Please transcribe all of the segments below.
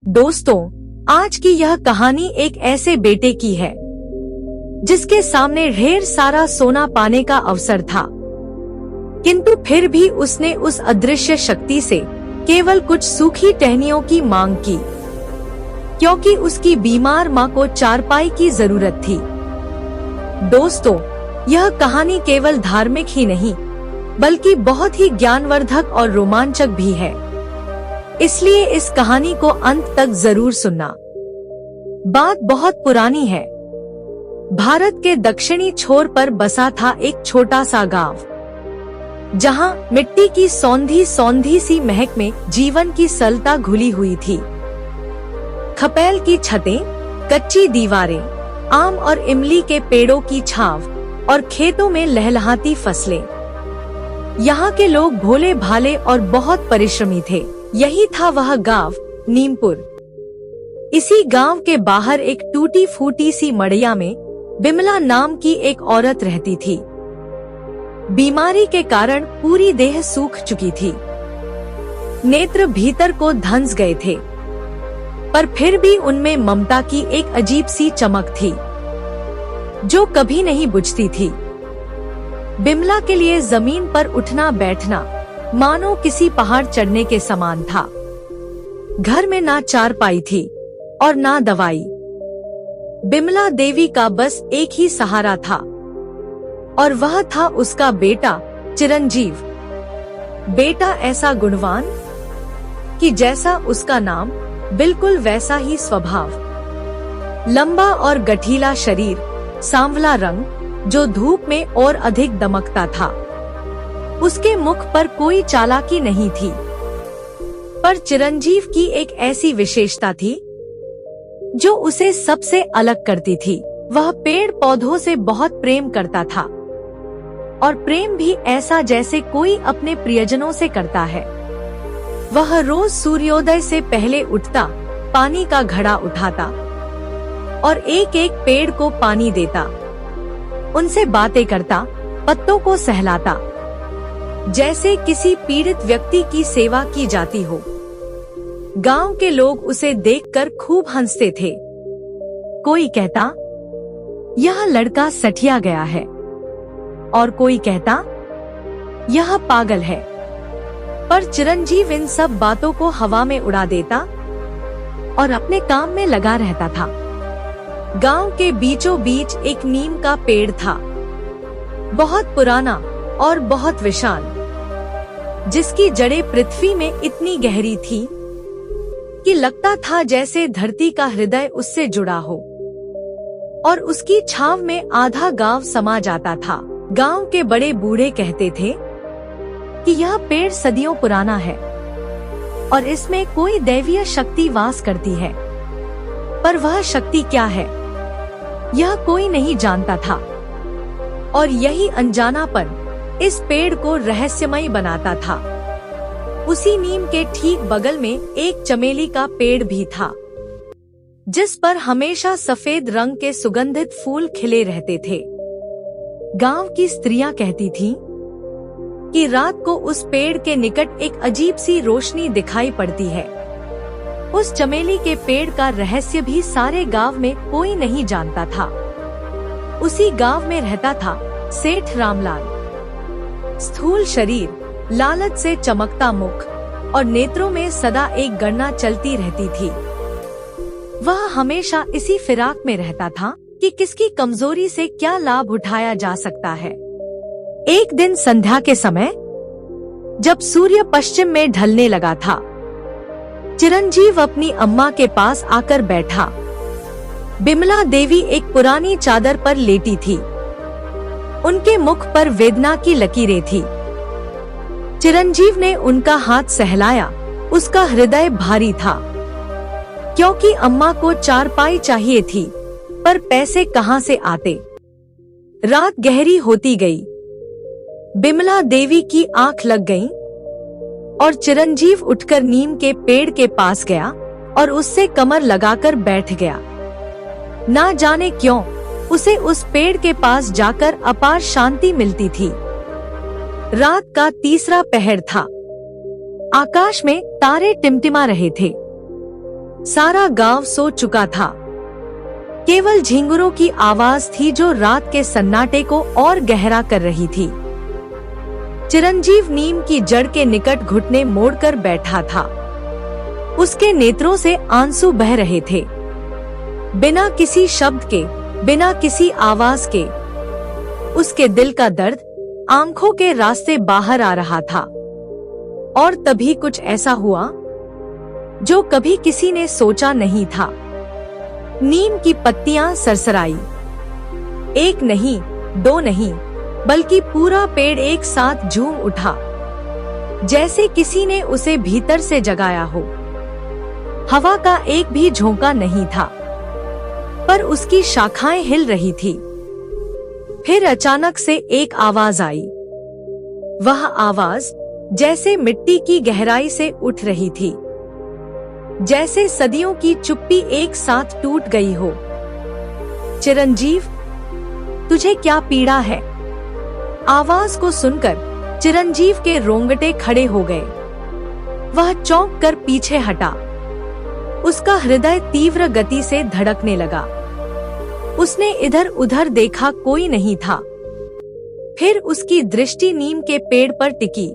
दोस्तों, आज की यह कहानी एक ऐसे बेटे की है जिसके सामने ढेर सारा सोना पाने का अवसर था, किंतु फिर भी उसने उस अदृश्य शक्ति से केवल कुछ सूखी टहनियों की मांग की, क्योंकि उसकी बीमार मां को चारपाई की जरूरत थी। दोस्तों, यह कहानी केवल धार्मिक ही नहीं बल्कि बहुत ही ज्ञानवर्धक और रोमांचक भी है, इसलिए इस कहानी को अंत तक जरूर सुनना। बात बहुत पुरानी है। भारत के दक्षिणी छोर पर बसा था एक छोटा सा गांव, जहां मिट्टी की सौंधी सौंधी सी महक में जीवन की सलता घुली हुई थी। खपेल की छतें, कच्ची दीवारें, आम और इमली के पेड़ों की छांव और खेतों में लहलहाती फसलें। यहाँ के लोग भोले भाले और बहुत परिश्रमी थे। यही था वह गांव, नीमपुर। इसी गांव के बाहर एक टूटी फूटी सी मड़िया में बिमला नाम की एक औरत रहती थी। बीमारी के कारण पूरी देह सूख चुकी थी। नेत्र भीतर को धंस गए थे, पर फिर भी उनमें ममता की एक अजीब सी चमक थी जो कभी नहीं बुझती थी। बिमला के लिए जमीन पर उठना बैठना मानो किसी पहाड़ चढ़ने के समान था। घर में ना चारपाई थी और ना दवाई। बिमला देवी का बस एक ही सहारा था, और वह था उसका बेटा चिरंजीव। बेटा ऐसा गुणवान कि जैसा उसका नाम बिल्कुल वैसा ही स्वभाव। लंबा और गठीला शरीर, सांवला रंग जो धूप में और अधिक दमकता था। उसके मुख पर कोई चालाकी नहीं थी, पर चिरंजीव की एक ऐसी विशेषता थी जो उसे सबसे अलग करती थी। वह पेड़ पौधों से बहुत प्रेम करता था, और प्रेम भी ऐसा जैसे कोई अपने प्रियजनों से करता है। वह रोज सूर्योदय से पहले उठता, पानी का घड़ा उठाता और एक एक पेड़ को पानी देता, उनसे बातें करता, पत्तों को सहलाता, जैसे किसी पीड़ित व्यक्ति की सेवा की जाती हो। गांव के लोग उसे देखकर खूब हंसते थे। कोई कहता, यह लड़का सठिया गया है, और कोई कहता, यह पागल है। पर चिरंजीव इन सब बातों को हवा में उड़ा देता और अपने काम में लगा रहता था। गांव के बीचों बीच एक नीम का पेड़ था, बहुत पुराना और बहुत विशाल, जिसकी जड़ें पृथ्वी में इतनी गहरी थी कि लगता था जैसे धरती का हृदय उससे जुड़ा हो, और उसकी छांव में आधा गांव समा जाता था। गांव के बड़े बूढ़े कहते थे कि यह पेड़ सदियों पुराना है और इसमें कोई दैवीय शक्ति वास करती है, पर वह शक्ति क्या है यह कोई नहीं जानता था, और यही अनजानापन इस पेड़ को रहस्यमय बनाता था। उसी नीम के ठीक बगल में एक चमेली का पेड़ भी था, जिस पर हमेशा सफेद रंग के सुगंधित फूल खिले रहते थे। गांव की स्त्रियां कहती थीं कि रात को उस पेड़ के निकट एक अजीब सी रोशनी दिखाई पड़ती है। उस चमेली के पेड़ का रहस्य भी सारे गांव में कोई नहीं जानता था। उसी गांव में रहता था सेठ रामलाल। स्थूल शरीर, लालच से चमकता मुख और नेत्रों में सदा एक गणना चलती रहती थी। वह हमेशा इसी फिराक में रहता था कि किसकी कमजोरी से क्या लाभ उठाया जा सकता है। एक दिन संध्या के समय, जब सूर्य पश्चिम में ढलने लगा था, चिरंजीव अपनी अम्मा के पास आकर बैठा। बिमला देवी एक पुरानी चादर पर लेटी थी। उनके मुख पर वेदना की लकीरें थी। चिरंजीव ने उनका हाथ सहलाया। उसका हृदय भारी था, क्योंकि अम्मा को चारपाई चाहिए थी, पर पैसे कहां से आते। रात गहरी होती गई। बिमला देवी की आंख लग गई, और चिरंजीव उठकर नीम के पेड़ के पास गया और उससे कमर लगाकर बैठ गया। ना जाने क्यों उसे उस पेड़ के पास जाकर अपार शांति मिलती थी। रात का तीसरा पहर था। आकाश में तारे टिमटिमा रहे थे। सारा गांव सो चुका था। केवल झिंगुरों की आवाज थी जो रात के सन्नाटे को और गहरा कर रही थी। चिरंजीव नीम की जड़ के निकट घुटने मोड़कर बैठा था। उसके नेत्रों से आंसू बह रहे थे। बिना किसी शब्द के, बिना किसी आवाज के, उसके दिल का दर्द आंखों के रास्ते बाहर आ रहा था। और तभी कुछ ऐसा हुआ जो कभी किसी ने सोचा नहीं था। नीम की पत्तियां सरसराई। एक नहीं, दो नहीं, बल्कि पूरा पेड़ एक साथ झूम उठा, जैसे किसी ने उसे भीतर से जगाया हो। हवा का एक भी झोंका नहीं था, पर उसकी शाखाएं हिल रही थी। फिर अचानक से एक आवाज आई। वह आवाज जैसे मिट्टी की गहराई से उठ रही थी, जैसे सदियों की चुप्पी एक साथ टूट गई हो। चिरंजीव, तुझे क्या पीड़ा है? आवाज को सुनकर चिरंजीव के रोंगटे खड़े हो गए। वह चौंक कर पीछे हटा। उसका हृदय तीव्र गति से धड़कने लगा। उसने इधर उधर देखा, कोई नहीं था। फिर उसकी दृष्टि नीम के पेड़ पर टिकी।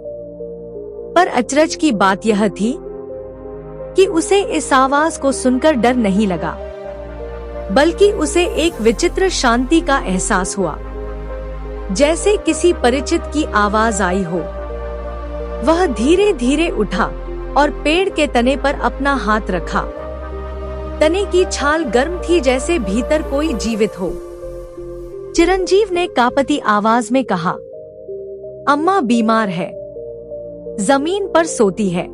पर अचरज की बात यह थी कि उसे इस आवाज को सुनकर डर नहीं लगा, बल्कि उसे एक विचित्र शांति का एहसास हुआ, जैसे किसी परिचित की आवाज आई हो। वह धीरे धीरे उठा और पेड़ के तने पर अपना हाथ रखा। तने की छाल गर्म थी, जैसे भीतर कोई जीवित हो। चिरंजीव ने कांपती आवाज में कहा, अम्मा बीमार है, जमीन पर सोती है।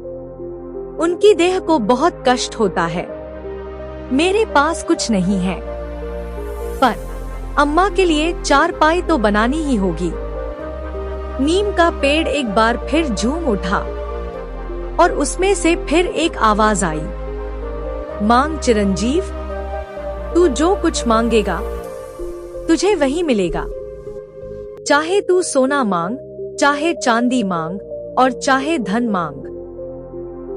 उनकी देह को बहुत कष्ट होता है। मेरे पास कुछ नहीं है, पर अम्मा के लिए चारपाई तो बनानी ही होगी। नीम का पेड़ एक बार फिर झूम उठा और उसमें से फिर एक आवाज आई, मांग चिरंजीव, तू जो कुछ मांगेगा तुझे वही मिलेगा। चाहे तू सोना मांग, चाहे चांदी मांग, और चाहे धन मांग।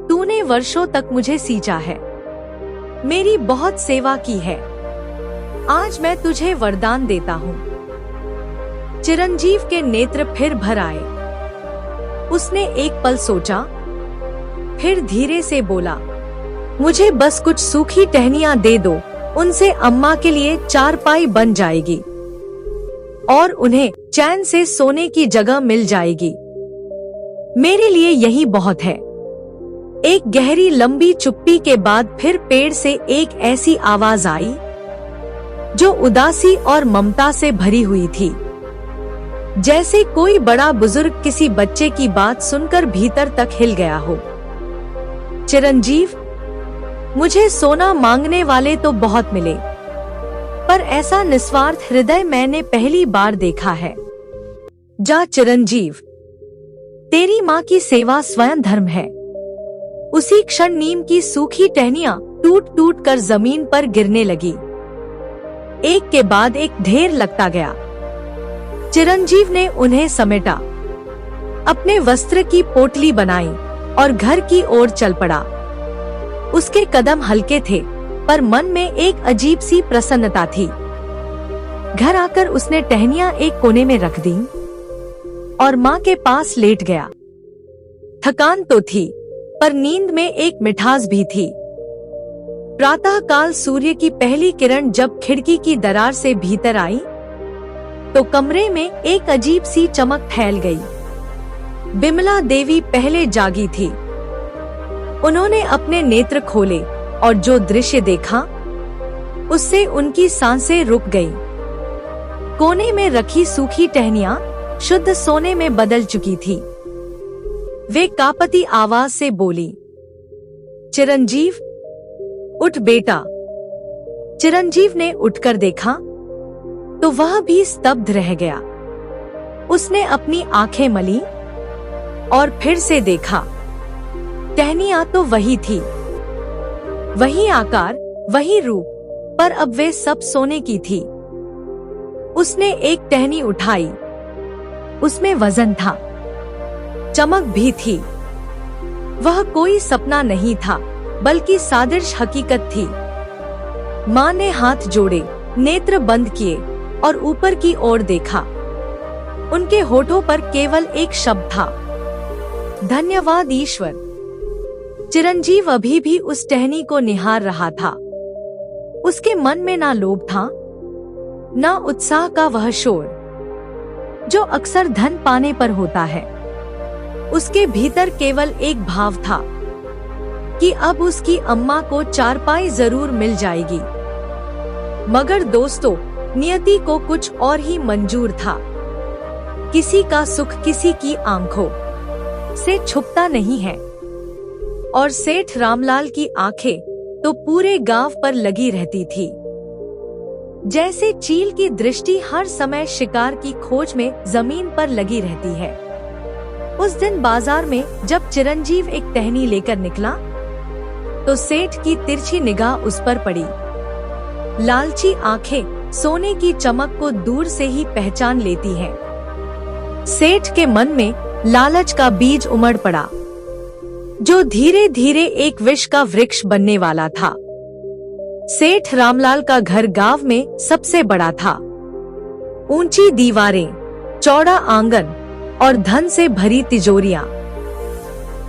तूने वर्षों तक मुझे सींचा है, मेरी बहुत सेवा की है। आज मैं तुझे वरदान देता हूँ। चिरंजीव के नेत्र फिर भर आए। उसने एक पल सोचा, फिर धीरे से बोला, मुझे बस कुछ सूखी टहनियां दे दो, उनसे अम्मा के लिए चारपाई बन जाएगी और उन्हें चैन से सोने की जगह मिल जाएगी। मेरे लिए यही बहुत है। एक गहरी लंबी चुप्पी के बाद फिर पेड़ से एक ऐसी आवाज आई जो उदासी और ममता से भरी हुई थी, जैसे कोई बड़ा बुजुर्ग किसी बच्चे की बात सुनकर भीतर तक हिल गया हो। चिरंजीव, मुझे सोना मांगने वाले तो बहुत मिले, पर ऐसा निस्वार्थ हृदय मैंने पहली बार देखा है। जा चिरंजीव, तेरी माँ की सेवा स्वयं धर्म है। उसी क्षण नीम की सूखी टहनियां टूट टूट कर जमीन पर गिरने लगी। एक के बाद एक ढेर लगता गया। चिरंजीव ने उन्हें समेटा, अपने वस्त्र की पोटली बनाई और घर की ओर चल पड़ा। उसके कदम हल्के थे, पर मन में एक अजीब सी प्रसन्नता थी। घर आकर उसने टहनियां एक कोने में रख दी और माँ के पास लेट गया। थकान तो थी, पर नींद में एक मिठास भी थी। प्रातः काल सूर्य की पहली किरण जब खिड़की की दरार से भीतर आई, तो कमरे में एक अजीब सी चमक फैल गई। बिमला देवी पहले जागी थी। उन्होंने अपने नेत्र खोले और जो दृश्य देखा, उससे उनकी सांसें रुक गईं। कोने में रखी सूखी टहनियां शुद्ध सोने में बदल चुकी थी। वे कांपती आवाज से बोली, चिरंजीव, उठ बेटा। चिरंजीव ने उठकर देखा तो वह भी स्तब्ध रह गया। उसने अपनी आंखें मली और फिर से देखा। टहनियां तो वही थी, वही आकार, वही रूप, पर अब वे सब सोने की थी। उसने एक टहनी उठाई। उसमें वजन था, चमक भी थी। वह कोई सपना नहीं था, बल्कि सादृश हकीकत थी। माँ ने हाथ जोड़े, नेत्र बंद किए और ऊपर की ओर देखा। उनके होठों पर केवल एक शब्द था, धन्यवाद ईश्वर। चिरंजीव अभी भी उस टहनी को निहार रहा था। उसके मन में ना लोभ था, ना उत्साह का वह शोर जो अक्सर धन पाने पर होता है। उसके भीतर केवल एक भाव था कि अब उसकी अम्मा को चारपाई जरूर मिल जाएगी। मगर दोस्तों, नियति को कुछ और ही मंजूर था। किसी का सुख किसी की आंखों से छुपता नहीं है, और सेठ रामलाल की आंखें तो पूरे गांव पर लगी रहती थी। जैसे चील की दृष्टि हर समय शिकार की खोज में जमीन पर लगी रहती है। उस दिन बाजार में जब चिरंजीव एक टहनी लेकर निकला तो सेठ की तिरछी निगाह उस पर पड़ी। लालची आंखें सोने की चमक को दूर से ही पहचान लेती हैं। सेठ के मन में लालच का बीज उमड़ पड़ा, जो धीरे धीरे एक विष का वृक्ष बनने वाला था। सेठ रामलाल का घर गांव में सबसे बड़ा था। ऊंची दीवारें, चौड़ा आंगन और धन से भरी तिजोरियां।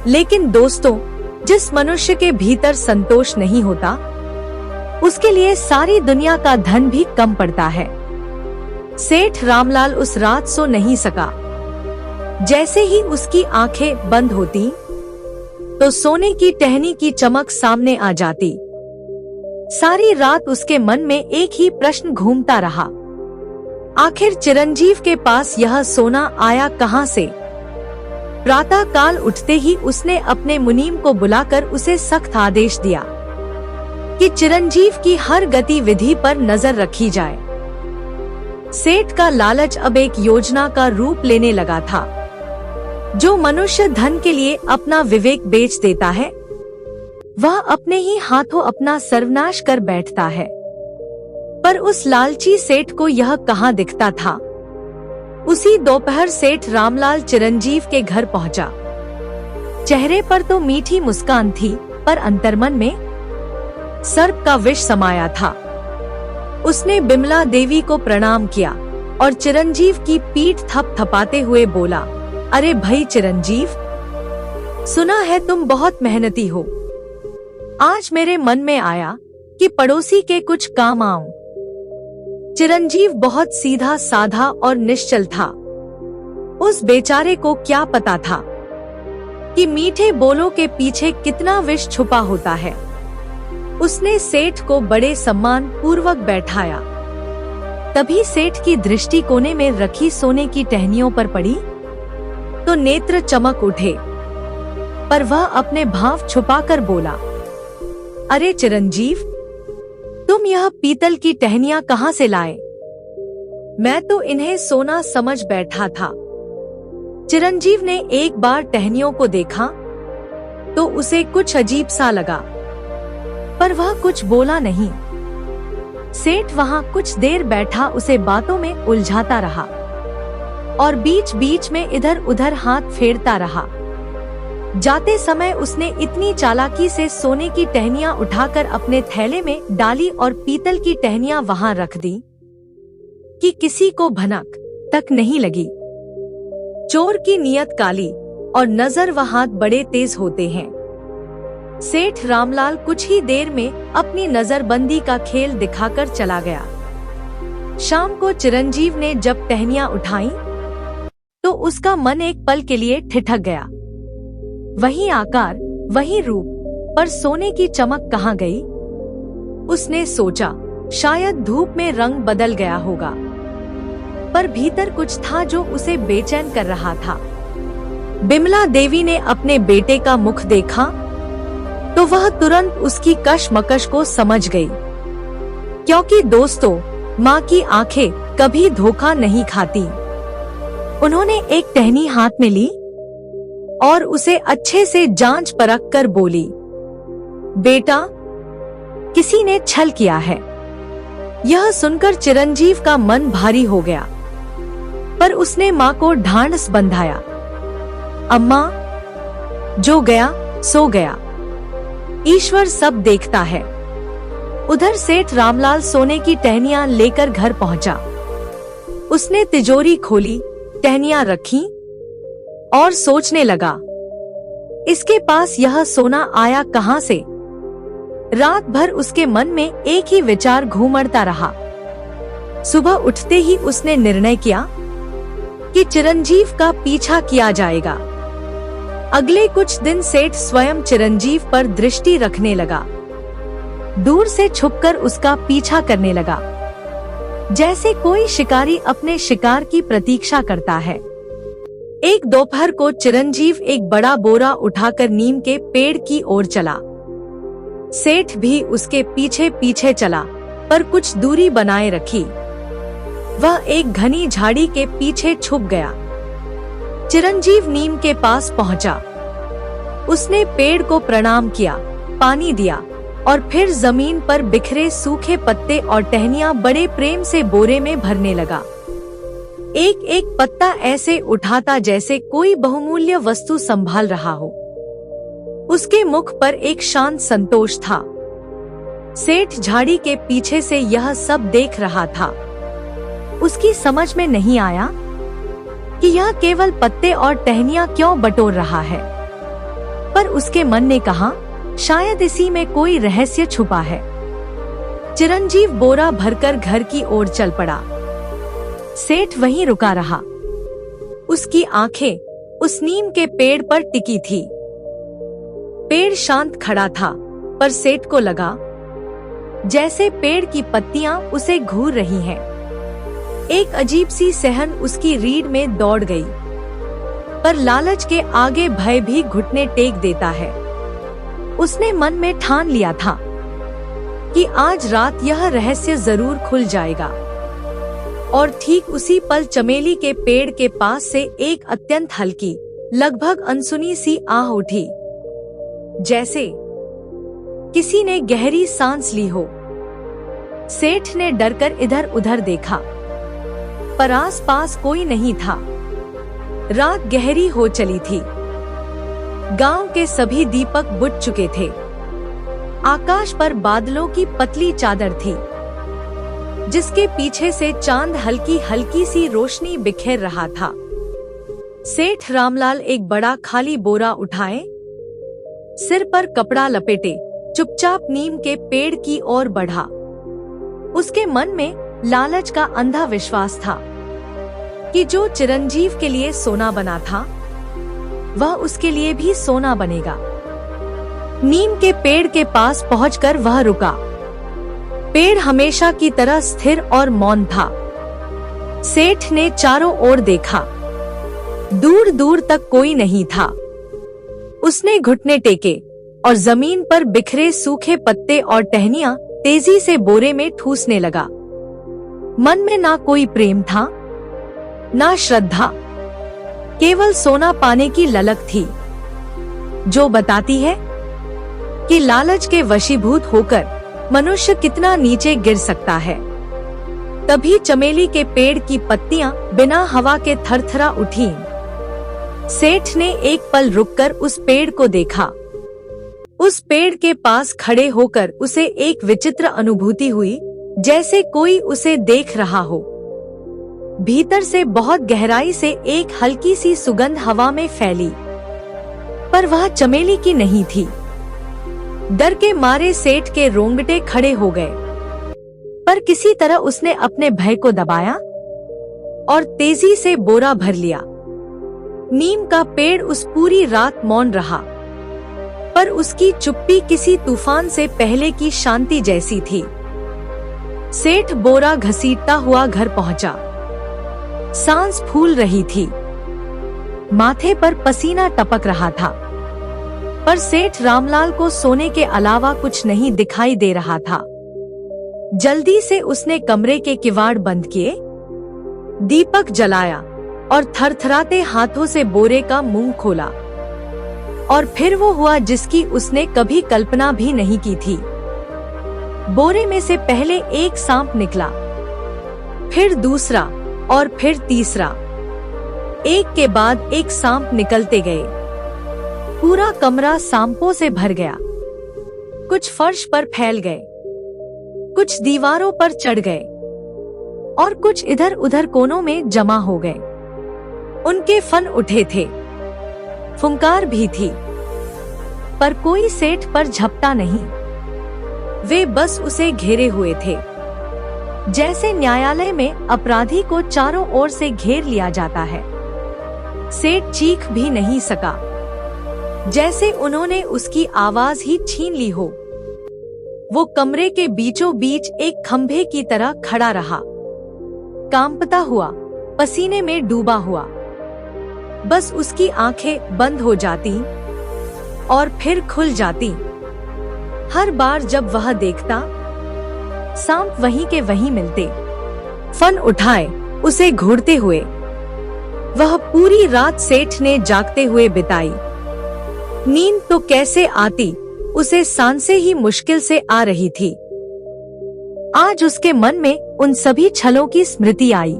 लेकिन दोस्तों, जिस मनुष्य के भीतर संतोष नहीं होता, उसके लिए सारी दुनिया का धन भी कम पड़ता है। सेठ रामलाल उस रात सो नहीं सका। जैसे ही उसकी आंखें बंद होती तो सोने की टहनी की चमक सामने आ जाती। सारी रात उसके मन में एक ही प्रश्न घूमता रहा, आखिर चिरंजीव के पास यह सोना आया कहां से? प्रातः काल उठते ही उसने अपने मुनीम को बुलाकर उसे सख्त आदेश दिया कि चिरंजीव की हर गतिविधि पर नजर रखी जाए। सेठ का लालच अब एक योजना का रूप लेने लगा था। जो मनुष्य धन के लिए अपना विवेक बेच देता है, वह अपने ही हाथों अपना सर्वनाश कर बैठता है। पर उस लालची सेठ को यह कहां दिखता था। उसी दोपहर सेठ रामलाल चिरंजीव के घर पहुंचा। चेहरे पर तो मीठी मुस्कान थी, पर अंतर्मन में सर्प का विष समाया था। उसने बिमला देवी को प्रणाम किया और चिरंजीव की पीठ थपथपाते हुए बोला, अरे भाई चिरंजीव, सुना है तुम बहुत मेहनती हो। आज मेरे मन में आया कि पड़ोसी के कुछ काम आऊं। चिरंजीव बहुत सीधा साधा और निश्चल था। उस बेचारे को क्या पता था कि मीठे बोलों के पीछे कितना विष छुपा होता है। उसने सेठ को बड़े सम्मान पूर्वक बैठाया। तभी सेठ की दृष्टि कोने में रखी सोने की टहनियों पर पड़ी तो नेत्र चमक उठे, पर वह अपने भाव छुपाकर बोला, अरे चिरंजीव, तुम यह पीतल की टहनियां कहां से लाए? मैं तो इन्हें सोना समझ बैठा था। चिरंजीव ने एक बार टहनियों को देखा तो उसे कुछ अजीब सा लगा, पर वह कुछ बोला नहीं। सेठ वहां कुछ देर बैठा उसे बातों में उलझाता रहा और बीच बीच में इधर उधर हाथ फेरता रहा। जाते समय उसने इतनी चालाकी से सोने की टहनियां उठाकर अपने थैले में डाली और पीतल की टहनियां वहां रख दी कि किसी को भनक तक नहीं लगी। चोर की नियत काली और नजर व हाथ बड़े तेज होते हैं। सेठ रामलाल कुछ ही देर में अपनी नजरबंदी का खेल दिखाकर चला गया। शाम को चिरंजीव ने जब टहनियां उठाई तो उसका मन एक पल के लिए ठिठक गया। वही आकार, वही रूप, पर सोने की चमक कहाँ गई? उसने सोचा, शायद धूप में रंग बदल गया होगा, पर भीतर कुछ था जो उसे बेचैन कर रहा था। बिमला देवी ने अपने बेटे का मुख देखा तो वह तुरंत उसकी कशमकश को समझ गई, क्योंकि दोस्तों, माँ की आंखें कभी धोखा नहीं खाती। उन्होंने एक टहनी हाथ में ली और उसे अच्छे से जांच परख कर बोली, बेटा, किसी ने छल किया है। यह सुनकर चिरंजीव का मन भारी हो गया, पर उसने माँ को ढांढस बंधाया। अम्मा, जो गया सो गया। ईश्वर सब देखता है। उधर सेठ रामलाल सोने की टहनियां लेकर घर पहुंचा। उसने तिजोरी खोली, टहनियां रखी और सोचने लगा, इसके पास यह सोना आया कहां से। रात भर उसके मन में एक ही विचार घूमता रहा। सुबह उठते ही उसने निर्णय किया कि चिरंजीव का पीछा किया जाएगा। अगले कुछ दिन सेठ स्वयं चिरंजीव पर दृष्टि रखने लगा। दूर से छुपकर उसका पीछा करने लगा, जैसे कोई शिकारी अपने शिकार की प्रतीक्षा करता है। एक दोपहर को चिरंजीव एक बड़ा बोरा उठाकर नीम के पेड़ की ओर चला। सेठ भी उसके पीछे पीछे चला, पर कुछ दूरी बनाए रखी। वह एक घनी झाड़ी के पीछे छुप गया। चिरंजीव नीम के पास पहुंचा। उसने पेड़ को प्रणाम किया, पानी दिया और फिर जमीन पर बिखरे सूखे पत्ते और टहनियां बड़े प्रेम से बोरे में भरने लगा। एक एक पत्ता ऐसे उठाता जैसे कोई बहुमूल्य वस्तु संभाल रहा हो। उसके मुख पर एक शांत संतोष था। सेठ झाड़ी के पीछे से यह सब देख रहा था। उसकी समझ में नहीं आया कि यह केवल पत्ते और टहनियां क्यों बटोर रहा है, पर उसके मन ने कहा, शायद इसी में कोई रहस्य छुपा है। चिरंजीव बोरा भरकर घर की ओर चल पड़ा। सेठ वहीं रुका रहा। उसकी आंखें उस नीम के पेड़ पर टिकी थी। पेड़ शांत खड़ा था, पर सेठ को लगा जैसे पेड़ की पत्तियां उसे घूर रही हैं। एक अजीब सी सहन उसकी रीढ़ में दौड़ गई, पर लालच के आगे भय भी घुटने टेक देता है। उसने मन में ठान लिया था कि आज रात यह रहस्य जरूर खुल जाएगा। और ठीक उसी पल चमेली के पेड़ के पास से एक अत्यंत हल्की, लगभग अनसुनी सी आह उठी, जैसे किसी ने गहरी सांस ली हो। सेठ ने डरकर इधर उधर देखा, पर आस-पास कोई नहीं था। रात गहरी हो चली थी। गांव के सभी दीपक बुझ चुके थे। आकाश पर बादलों की पतली चादर थी, जिसके पीछे से चांद हल्की हल्की सी रोशनी बिखेर रहा था। सेठ रामलाल एक बड़ा खाली बोरा उठाए, सिर पर कपड़ा लपेटे, चुपचाप नीम के पेड़ की ओर बढ़ा। उसके मन में लालच का अंधा विश्वास था कि जो चिरंजीव के लिए सोना बना था, वह उसके लिए भी सोना बनेगा। नीम के पेड़ के पास पहुंचकर वह रुका। पेड़ हमेशा की तरह स्थिर और मौन था। सेठ ने चारों ओर देखा। दूर दूर तक कोई नहीं था। उसने घुटने टेके और जमीन पर बिखरे सूखे पत्ते और टहनियां तेजी से बोरे में ठूसने लगा। मन में ना कोई प्रेम था, ना श्रद्धा, केवल सोना पाने की ललक थी, जो बताती है कि लालच के वशीभूत होकर मनुष्य कितना नीचे गिर सकता है। तभी चमेली के पेड़ की पत्तियां बिना हवा के थरथरा उठीं। सेठ ने एक पल रुककर उस पेड़ को देखा। उस पेड़ के पास खड़े होकर उसे एक विचित्र अनुभूति हुई, जैसे कोई उसे देख रहा हो। भीतर से बहुत गहराई से एक हल्की सी सुगंध हवा में फैली, पर वह चमेली की नहीं थी। डर के मारे सेठ के रोंगटे खड़े हो गए, पर किसी तरह उसने अपने भय को दबाया और तेजी से बोरा भर लिया। नीम का पेड़ उस पूरी रात मौन रहा, पर उसकी चुप्पी किसी तूफान से पहले की शांति जैसी थी। सेठ बोरा घसीटता हुआ घर पहुंचा। सांस फूल रही थी, माथे पर पसीना टपक रहा था, पर सेठ रामलाल को सोने के अलावा कुछ नहीं दिखाई दे रहा था। जल्दी से उसने कमरे के किवाड़ बंद किए, दीपक जलाया और थरथराते हाथों से बोरे का मुंह खोला। और फिर वो हुआ जिसकी उसने कभी कल्पना भी नहीं की थी। बोरे में से पहले एक सांप निकला, फिर दूसरा और फिर तीसरा। एक के बाद एक सांप निकलते गए। पूरा कमरा सांपों से भर गया। कुछ फर्श पर फैल गए, कुछ दीवारों पर चढ़ गए और कुछ इधर उधर कोनों में जमा हो गए। उनके फन उठे थे, फुंकार भी थी, पर कोई सेठ पर झपटा नहीं। वे बस उसे घेरे हुए थे, जैसे न्यायालय में अपराधी को चारों ओर से घेर लिया जाता है। सेठ चीख भी नहीं सका, जैसे उन्होंने उसकी आवाज ही छीन ली हो। वो कमरे के बीचों बीच एक खंभे की तरह खड़ा रहा, कांपता हुआ, पसीने में डूबा हुआ। बस उसकी आंखें बंद हो जाती और फिर खुल जाती हर बार जब वह देखता। सांप वहीं के वहीं मिलते, फन उठाए उसे घूरते हुए। वह पूरी रात सेठ ने जागते हुए बिताई। नींद तो कैसे आती, उसे सांसें ही मुश्किल से आ रही थी। आज उसके मन में उन सभी छलों की स्मृति आई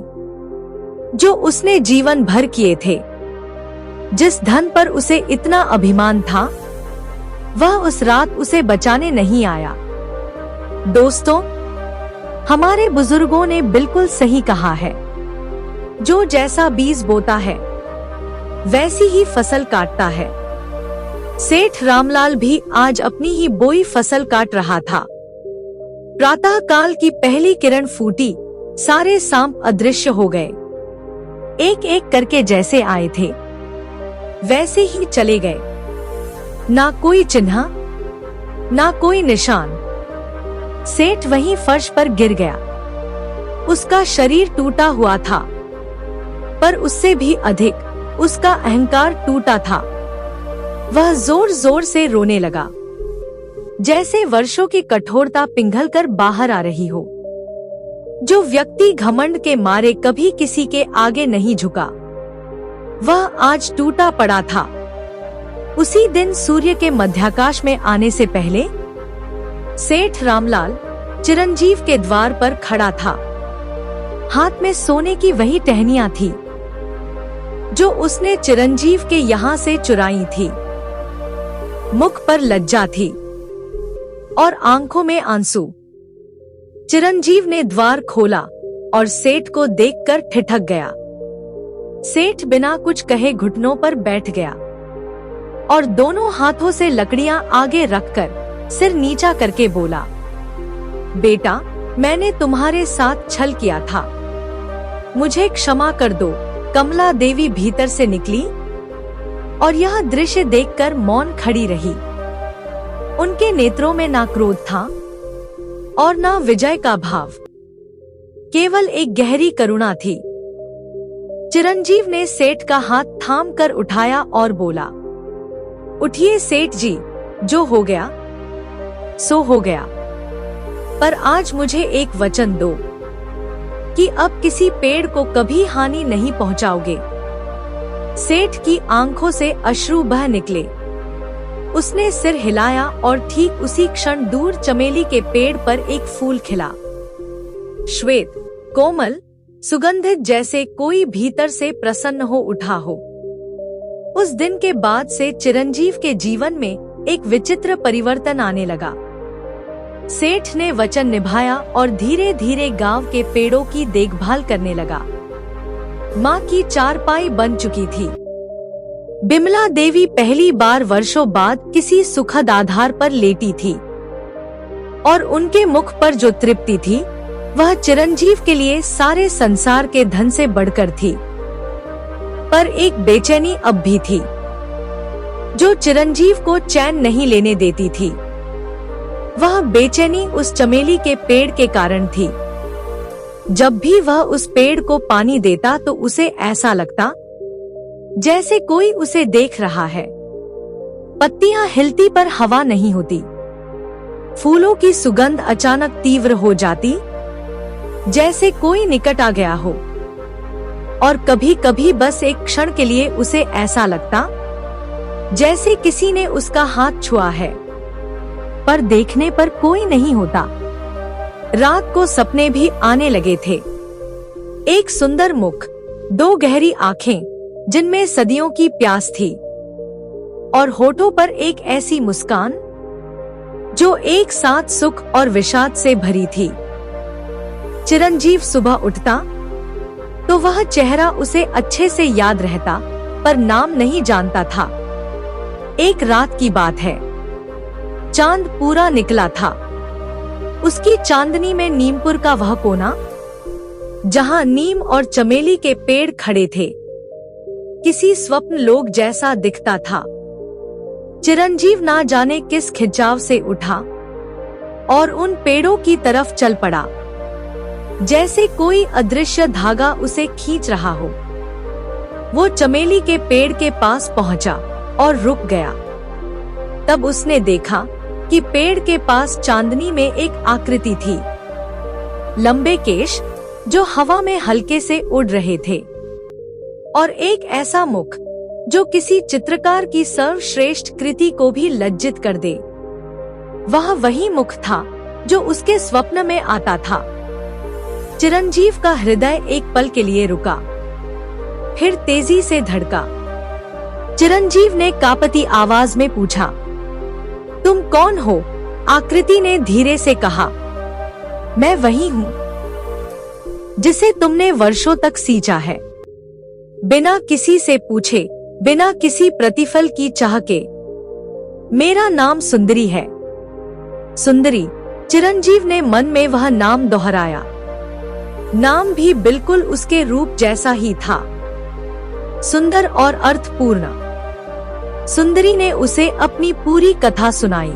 जो उसने जीवन भर किए थे। जिस धन पर उसे इतना अभिमान था, वह उस रात उसे बचाने नहीं आया। दोस्तों, हमारे बुजुर्गों ने बिल्कुल सही कहा है, जो जैसा बीज बोता है वैसी ही फसल काटता है। सेठ रामलाल भी आज अपनी ही बोई फसल काट रहा था। प्रातः काल की पहली किरण फूटी, सारे सांप अदृश्य हो गए। एक एक करके जैसे आए थे वैसे ही चले गए। ना कोई चिन्ह, ना कोई निशान। सेठ वहीं फर्श पर गिर गया। उसका शरीर टूटा हुआ था, पर उससे भी अधिक उसका अहंकार टूटा था। वह जोर जोर से रोने लगा, जैसे वर्षों की कठोरता पिघलकर बाहर आ रही हो। जो व्यक्ति घमंड के मारे कभी किसी के आगे नहीं झुका, वह आज टूटा पड़ा था। उसी दिन सूर्य के मध्याकाश में आने से पहले सेठ रामलाल चिरंजीव के द्वार पर खड़ा था। हाथ में सोने की वही टहनियां थी जो उसने चिरंजीव के यहाँ से चुराई थी। मुख पर लज्जा थी और आंखों में आंसू। चिरंजीव ने द्वार खोला और सेठ को देखकर ठिठक गया। सेठ बिना कुछ कहे घुटनों पर बैठ गया और दोनों हाथों से लकड़ियां आगे रखकर सिर नीचा करके बोला, बेटा, मैंने तुम्हारे साथ छल किया था, मुझे क्षमा कर दो। कमला देवी भीतर से निकली और यह दृश्य देखकर मौन खड़ी रही। उनके नेत्रों में ना क्रोध था और ना विजय का भाव, केवल एक गहरी करुणा थी। चिरंजीव ने सेठ का हाथ थाम कर उठाया और बोला, उठिए सेठ जी, जो हो गया सो हो गया, पर आज मुझे एक वचन दो कि अब किसी पेड़ को कभी हानि नहीं पहुंचाओगे। सेठ की आंखों से अश्रु बह निकले। उसने सिर हिलाया और ठीक उसी क्षण दूर चमेली के पेड़ पर एक फूल खिला, श्वेत, कोमल, सुगंधित, जैसे कोई भीतर से प्रसन्न हो उठा हो। उस दिन के बाद से चिरंजीव के जीवन में एक विचित्र परिवर्तन आने लगा। सेठ ने वचन निभाया और धीरे धीरे गांव के पेड़ों की देखभाल करने लगा। माँ की चारपाई बन चुकी थी। बिमला देवी पहली बार वर्षों बाद किसी सुखद आधार पर लेटी थी और उनके मुख पर जो तृप्ति थी, वह चिरंजीव के लिए सारे संसार के धन से बढ़कर थी। पर एक बेचैनी अब भी थी जो चिरंजीव को चैन नहीं लेने देती थी। वह बेचैनी उस चमेली के पेड़ के कारण थी। जब भी वह उस पेड़ को पानी देता तो उसे ऐसा लगता जैसे कोई उसे देख रहा है। पत्तियां हिलती पर हवा नहीं होती। फूलों की सुगंध अचानक तीव्र हो जाती, जैसे कोई निकट आ गया हो। और कभी कभी बस एक क्षण के लिए उसे ऐसा लगता जैसे किसी ने उसका हाथ छुआ है, पर देखने पर कोई नहीं होता। रात को सपने भी आने लगे थे। एक सुंदर मुख, दो गहरी आंखें जिनमें सदियों की प्यास थी, और होठों पर एक ऐसी मुस्कान जो एक साथ सुख और विषाद से भरी थी। चिरंजीव सुबह उठता तो वह चेहरा उसे अच्छे से याद रहता, पर नाम नहीं जानता था। एक रात की बात है, चांद पूरा निकला था। उसकी चांदनी में नीमपुर का वह कोना, जहां नीम और चमेली के पेड़ खड़े थे, किसी स्वप्न लोक जैसा दिखता था। चिरंजीव ना जाने किस खिंचाव से उठा और उन पेड़ों की तरफ चल पड़ा, जैसे कोई अदृश्य धागा उसे खींच रहा हो। वो चमेली के पेड़ के पास पहुंचा और रुक गया। तब उसने देखा कि पेड़ के पास चांदनी में एक आकृति थी, लंबे केश जो हवा में हल्के से उड़ रहे थे, और एक ऐसा मुख जो किसी चित्रकार की सर्वश्रेष्ठ कृति को भी लज्जित कर दे। वह वही मुख था जो उसके स्वप्न में आता था। चिरंजीव का हृदय एक पल के लिए रुका, फिर तेजी से धड़का। चिरंजीव ने कांपती आवाज में पूछा, तुम कौन हो? आकृति ने धीरे से कहा, मैं वही हूँ जिसे तुमने वर्षों तक सींचा है, बिना किसी से पूछे, बिना किसी प्रतिफल की चाह के। मेरा नाम सुंदरी है। सुंदरी। चिरंजीव ने मन में वह नाम दोहराया। नाम भी बिल्कुल उसके रूप जैसा ही था, सुंदर और अर्थपूर्ण। सुंदरी ने उसे अपनी पूरी कथा सुनाई।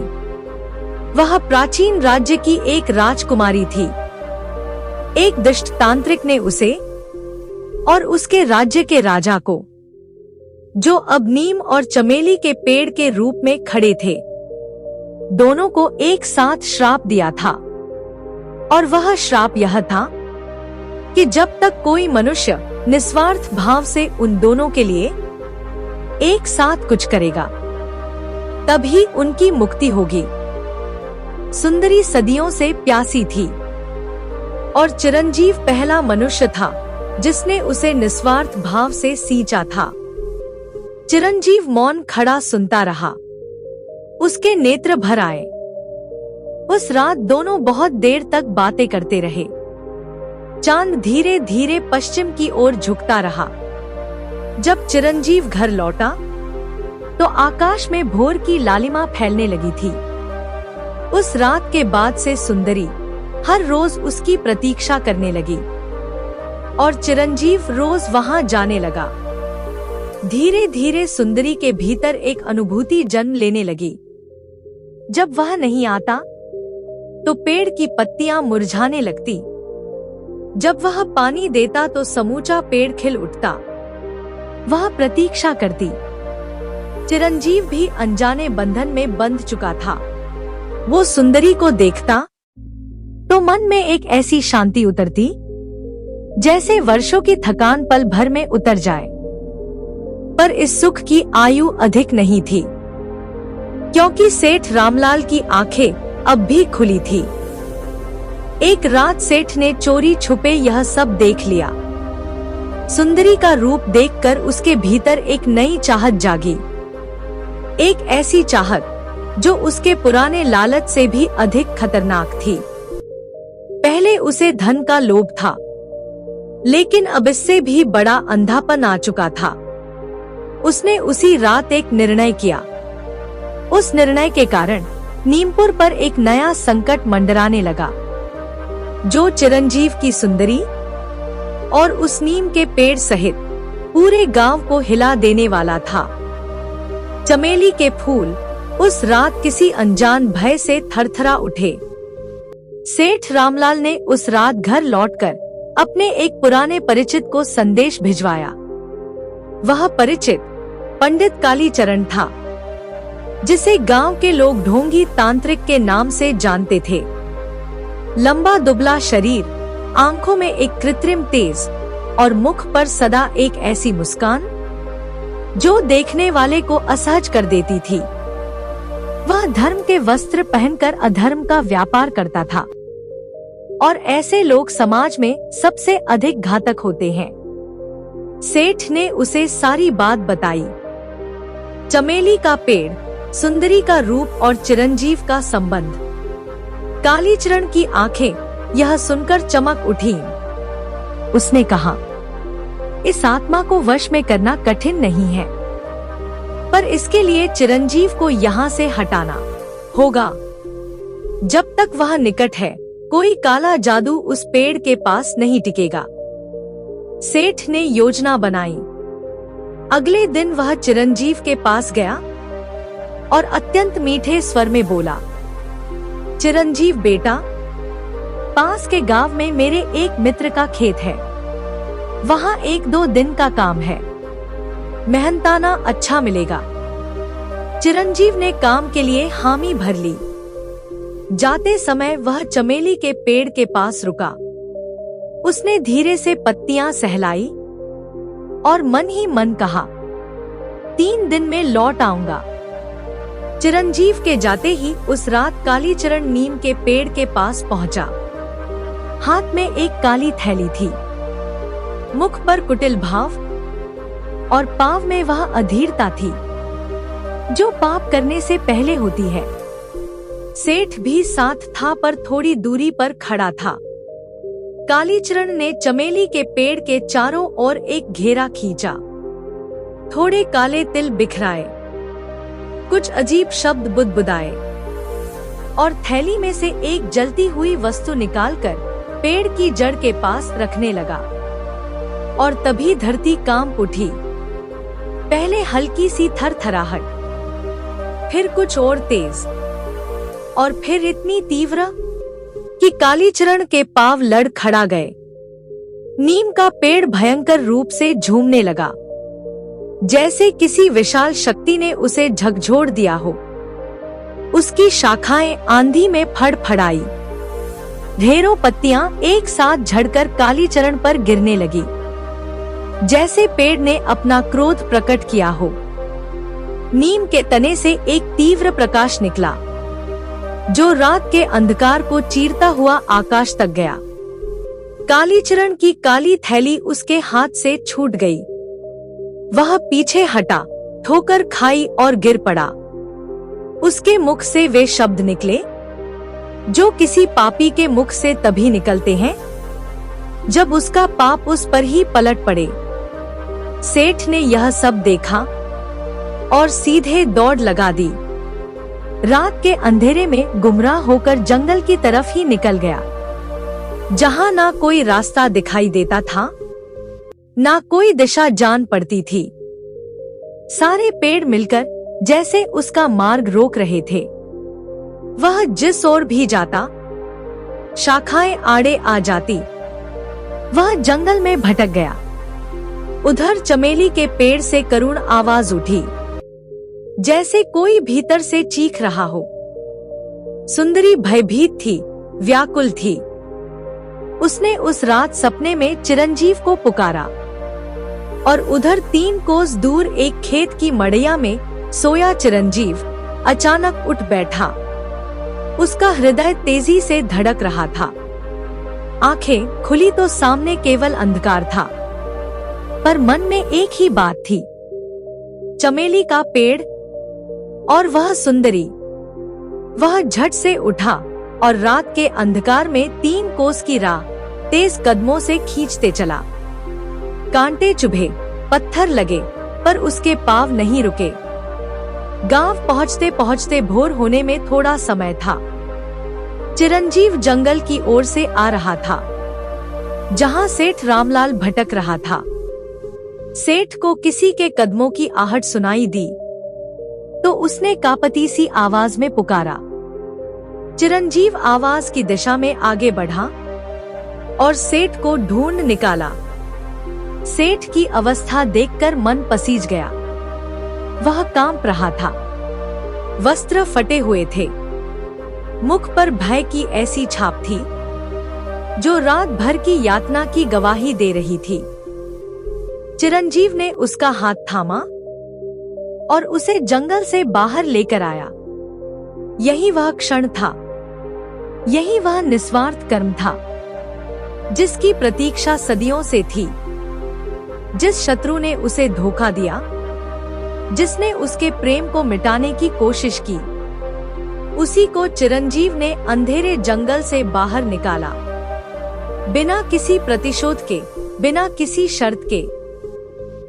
वह प्राचीन राज्य की एक राजकुमारी थी। एक दुष्ट तांत्रिक ने उसे और उसके राज्य के राजा को, जो अब नीम और चमेली के पेड़ के रूप में खड़े थे, दोनों को एक साथ श्राप दिया था। और वह श्राप यह था कि जब तक कोई मनुष्य निस्वार्थ भाव से उन दोनों के लिए एक साथ कुछ करेगा, तभी उनकी मुक्ति होगी। सुंदरी सदियों से प्यासी थी और चिरंजीव पहला मनुष्य था जिसने उसे निस्वार्थ भाव से सींचा था। चिरंजीव मौन खड़ा सुनता रहा। उसके नेत्र भर आए। उस रात दोनों बहुत देर तक बातें करते रहे। चांद धीरे धीरे पश्चिम की ओर झुकता रहा। जब चिरंजीव घर लौटा तो आकाश में भोर की लालिमा फैलने लगी थी। उस रात के बाद से सुंदरी हर रोज उसकी प्रतीक्षा करने लगी और चिरंजीव रोज वहां जाने लगा। धीरे धीरे सुंदरी के भीतर एक अनुभूति जन्म लेने लगी। जब वह नहीं आता तो पेड़ की पत्तियां मुरझाने लगती। जब वह पानी देता तो समूचा पेड़ खिल उठता। वह प्रतीक्षा करती। चिरंजीव भी अनजाने बंधन में बंध चुका था। वो सुंदरी को देखता तो मन में एक ऐसी शांति उतरती जैसे वर्षों की थकान पल भर में उतर जाए। पर इस सुख की आयु अधिक नहीं थी, क्योंकि सेठ रामलाल की आंखें अब भी खुली थी। एक रात सेठ ने चोरी छुपे यह सब देख लिया। सुंदरी का रूप देखकर उसके भीतर एक नई चाहत जागी, एक ऐसी चाहत जो उसके पुराने लालच से भी अधिक खतरनाक थी। पहले उसे धन का लोभ था, लेकिन अब इससे भी बड़ा अंधापन आ चुका था। उसने उसी रात एक निर्णय किया। उस निर्णय के कारण नीमपुर पर एक नया संकट मंडराने लगा, जो चिरंजीव की सुंदरी और उस नीम के पेड़ सहित पूरे गांव को हिला देने वाला था। चमेली के फूल उस रात किसी अनजान भय से थरथरा उठे। सेठ रामलाल ने उस रात घर लौटकर अपने एक पुराने परिचित को संदेश भिजवाया। वह परिचित पंडित कालीचरण था, जिसे गांव के लोग ढोंगी तांत्रिक के नाम से जानते थे। लंबा दुबला शरीर, आंखों में एक कृत्रिम तेज और मुख पर सदा एक ऐसी मुस्कान जो देखने वाले को असहज कर देती थी। वह धर्म के वस्त्र पहनकर अधर्म का व्यापार करता था, और ऐसे लोग समाज में सबसे अधिक घातक होते हैं। सेठ ने उसे सारी बात बताई। चमेली का पेड़ सुंदरी का रूप और चिरंजीव का संबंध। कालीचरण की आंखें यह सुनकर चमक उठी। उसने कहा, इस आत्मा को वश में करना कठिन नहीं है, पर इसके लिए चिरंजीव को यहाँ से हटाना होगा। जब तक वह निकट है, कोई काला जादू उस पेड़ के पास नहीं टिकेगा। सेठ ने योजना बनाई। अगले दिन वह चिरंजीव के पास गया और अत्यंत मीठे स्वर में बोला, चिरंजीव बेटा, पास के गांव में मेरे एक मित्र का खेत है। वहाँ 1-2 दिन का काम है। मेहनताना अच्छा मिलेगा। चिरंजीव ने काम के लिए हामी भर ली। जाते समय वह चमेली के पेड़ के पास रुका। उसने धीरे से पत्तियां सहलाई और मन ही मन कहा, 3 दिन में लौट आऊंगा। चिरंजीव के जाते ही उस रात कालीचरण नीम के पेड़ के पास पहुंचा। हाथ में एक काली थैली थी, मुख पर कुटिल भाव और पाव में वह अधीरता थी जो पाप करने से पहले होती है। सेठ भी साथ था, पर थोड़ी दूरी पर खड़ा था। कालीचरण ने चमेली के पेड़ के चारों ओर एक घेरा खींचा। थोड़े काले तिल बिखराए, कुछ अजीब शब्द बुदबुदाए और थैली में से एक जलती हुई वस्तु निकालकर पेड़ की जड़ के पास रखने लगा। और तभी धरती कांप उठी। पहले हल्की सी थरथराहट, फिर कुछ और तेज, और फिर इतनी तीव्र कि कालीचरण के पांव लड़ खड़ा गए। नीम का पेड़ भयंकर रूप से झूमने लगा, जैसे किसी विशाल शक्ति ने उसे झकझोर दिया हो। उसकी शाखाएं आंधी में फड़फड़ाई। ढेरों पत्तियां एक साथ झड़कर कालीचरण पर गिरने लगी, जैसे पेड़ ने अपना क्रोध प्रकट किया हो। नीम के तने से एक तीव्र प्रकाश निकला, जो रात के अंधकार को चीरता हुआ आकाश तक गया। कालीचरण की काली थैली उसके हाथ से छूट गई। वह पीछे हटा, ठोकर खाई और गिर पड़ा। उसके मुख से वे शब्द निकले जो किसी पापी के मुख से तभी निकलते हैं जब उसका पाप उस पर ही पलट पड़े। सेठ ने यह सब देखा और सीधे दौड़ लगा दी। रात के अंधेरे में गुमराह होकर जंगल की तरफ ही निकल गया, जहां ना कोई रास्ता दिखाई देता था, ना कोई दिशा जान पड़ती थी। सारे पेड़ मिलकर जैसे उसका मार्ग रोक रहे थे। वह जिस ओर भी जाता, शाखाएं आड़े आ जाती। वह जंगल में भटक गया। उधर चमेली के पेड़ से करुण आवाज उठी, जैसे कोई भीतर से चीख रहा हो। सुंदरी भयभीत थी, व्याकुल थी। उसने उस रात सपने में चिरंजीव को पुकारा और उधर 3 कोस दूर एक खेत की मड़ैया में सोया चिरंजीव अचानक उठ बैठा। उसका हृदय तेजी से धड़क रहा था। आंखें खुली तो सामने केवल अंधकार था, पर मन में एक ही बात थी, चमेली का पेड़ और वह सुंदरी। वह झट से उठा और रात के अंधकार में 3 कोस की राह तेज कदमों से खींचते चला। कांटे चुभे, पत्थर लगे, पर उसके पांव नहीं रुके। गांव पहुंचते पहुंचते भोर होने में थोड़ा समय था। चिरंजीव जंगल की ओर से आ रहा था, जहां सेठ रामलाल भटक रहा था। सेठ को किसी के कदमों की आहट सुनाई दी, तो उसने कांपती सी आवाज में पुकारा। चिरंजीव आवाज की दिशा में आगे बढ़ा और सेठ को ढूंढ निकाला। सेठ की अवस्था देखकर मन पसीज गया। वह कांप रहा था, वस्त्र फटे हुए थे, मुख पर भय की ऐसी छाप थी जो रात भर की यातना की गवाही दे रही थी। चिरंजीव ने उसका हाथ थामा और उसे जंगल से बाहर लेकर आया। यही वह क्षण था, यही वह निस्वार्थ कर्म था जिसकी प्रतीक्षा सदियों से थी। जिस शत्रु ने उसे धोखा दिया, जिसने उसके प्रेम को मिटाने की कोशिश की। उसी को चिरंजीव ने अंधेरे जंगल से बाहर निकाला, बिना किसी प्रतिशोध के, बिना किसी शर्त के।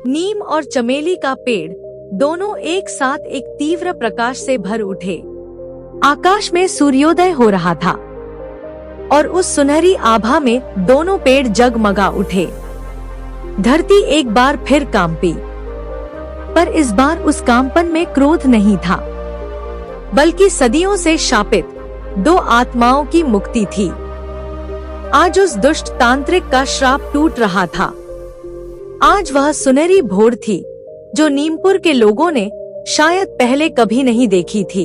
नीम और चमेली का पेड़ दोनों एक साथ एक तीव्र प्रकाश से भर उठे। आकाश में सूर्योदय हो रहा था और उस सुनहरी आभा में दोनों पेड़ जगमगा उठे। धरती एक बार फिर कांपी, पर इस बार उस कांपन में क्रोध नहीं था, बल्कि सदियों से शापित दो आत्माओं की मुक्ति थी। आज उस दुष्ट तांत्रिक का श्राप टूट रहा था। आज वह सुनहरी भोर थी जो नीमपुर के लोगों ने शायद पहले कभी नहीं देखी थी।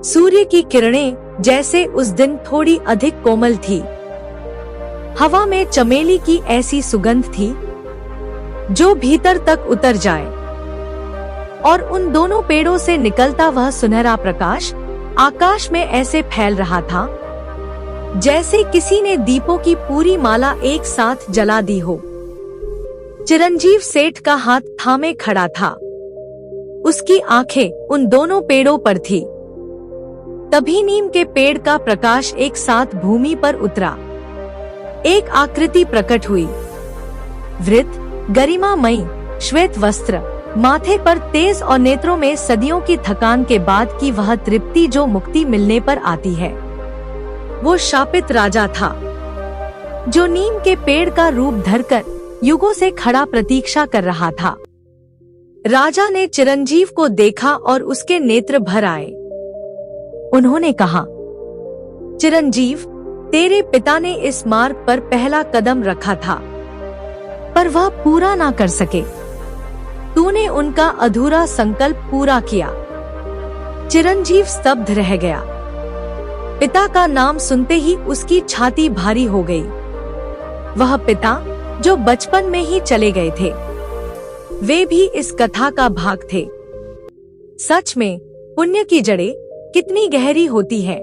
सूर्य की किरणें जैसे उस दिन थोड़ी अधिक कोमल थी। हवा में चमेली की ऐसी सुगंध थी जो भीतर तक उतर जाए, और उन दोनों पेड़ों से निकलता वह सुनहरा प्रकाश आकाश में ऐसे फैल रहा था जैसे किसी ने दीपों की पूरी माला एक साथ जला दी हो। चिरंजीव सेठ का हाथ थामे खड़ा था, उसकी आंखें उन दोनों पेड़ों पर थी। तभी नीम के पेड़ का प्रकाश एक साथ भूमि पर उतरा। एक आकृति प्रकट हुई, वृत्त, गरिमामयी, श्वेत वस्त्र, माथे पर तेज और नेत्रों में सदियों की थकान के बाद की वह तृप्ति जो मुक्ति मिलने पर आती है। वो शापित राजा था जो नीम के पेड़ का रूप धरकर युगों से खड़ा प्रतीक्षा कर रहा था। राजा ने चिरंजीव को देखा और उसके नेत्र भर आए। उन्होंने कहा, चिरंजीव, तेरे पिता ने इस मार्ग पर पहला कदम रखा था, पर वह पूरा ना कर सके। तूने उनका अधूरा संकल्प पूरा किया। चिरंजीव स्तब्ध रह गया। पिता का नाम सुनते ही उसकी छाती भारी हो गई। वह पिता जो बचपन में ही चले गए थे, वे भी इस कथा का भाग थे। सच में पुण्य की जड़ें कितनी गहरी होती है,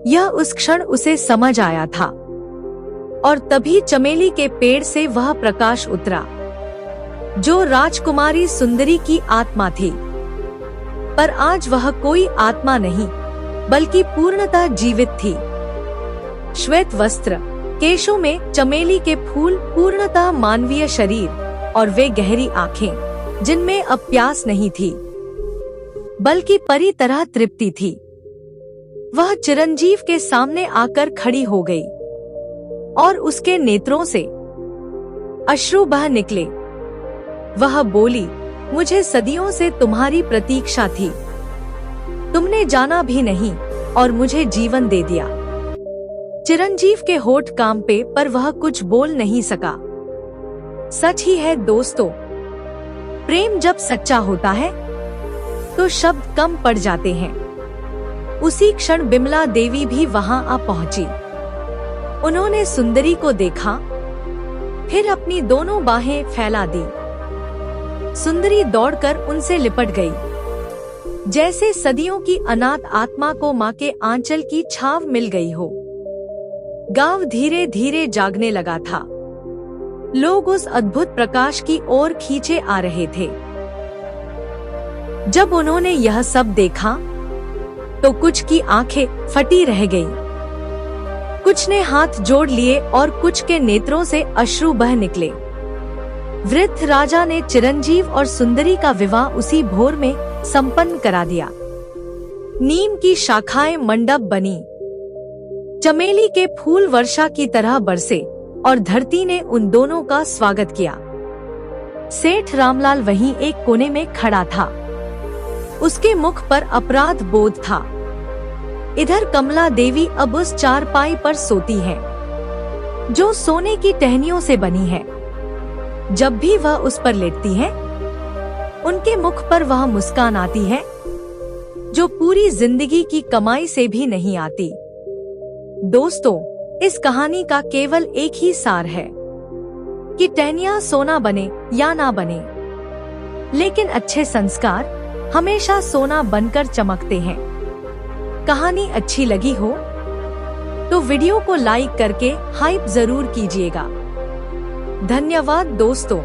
यह उस क्षण उसे समझ आया था। और तभी चमेली के पेड़ से वह प्रकाश उतरा जो राजकुमारी सुंदरी की आत्मा थी। पर आज वह कोई आत्मा नहीं, बल्कि पूर्णतः जीवित थी। श्वेत वस्त्र, केशों में चमेली के फूल, पूर्णतः मानवीय शरीर, और वे गहरी आंखें जिनमें अब प्यास नहीं थी, बल्कि परी तरह तृप्ति थी। वह चिरंजीव के सामने आकर खड़ी हो गई और उसके नेत्रों से अश्रु बह निकले। वह बोली, मुझे सदियों से तुम्हारी प्रतीक्षा थी। तुमने जाना भी नहीं और मुझे जीवन दे दिया। चिरंजीव के होठ कांपे, पर वह कुछ बोल नहीं सका। सच ही है दोस्तों, प्रेम जब सच्चा होता है तो शब्द कम पड़ जाते हैं। उसी क्षण बिमला देवी भी वहां आ पहुंची। उन्होंने सुंदरी को देखा, फिर अपनी दोनों बाहें फैला दी। सुंदरी दौड़कर उनसे लिपट गई, जैसे सदियों की अनाथ आत्मा को माँ के आंचल की छाव मिल गई हो। गांव धीरे धीरे जागने लगा था। लोग उस अद्भुत प्रकाश की ओर खींचे आ रहे थे। जब उन्होंने यह सब देखा तो कुछ की आंखें फटी रह गईं। कुछ ने हाथ जोड़ लिए और कुछ के नेत्रों से अश्रु बह निकले। वृद्ध राजा ने चिरंजीव और सुंदरी का विवाह उसी भोर में संपन्न करा दिया। नीम की शाखाएं मंडप बनी, चमेली के फूल वर्षा की तरह बरसे और धरती ने उन दोनों का स्वागत किया। सेठ रामलाल वहीं एक कोने में खड़ा था। उसके मुख पर अपराध बोध था। इधर कमला देवी अब उस चारपाई पर सोती है जो सोने की टहनियों से बनी है। जब भी वह उस पर लेटती है, उनके मुख पर वह मुस्कान आती है जो पूरी जिंदगी की कमाई से भी नहीं आती। दोस्तों, इस कहानी का केवल एक ही सार है कि टहनियां सोना बने या ना बने, लेकिन अच्छे संस्कार हमेशा सोना बनकर चमकते हैं। कहानी अच्छी लगी हो तो वीडियो को लाइक करके हाइप जरूर कीजिएगा। धन्यवाद दोस्तों।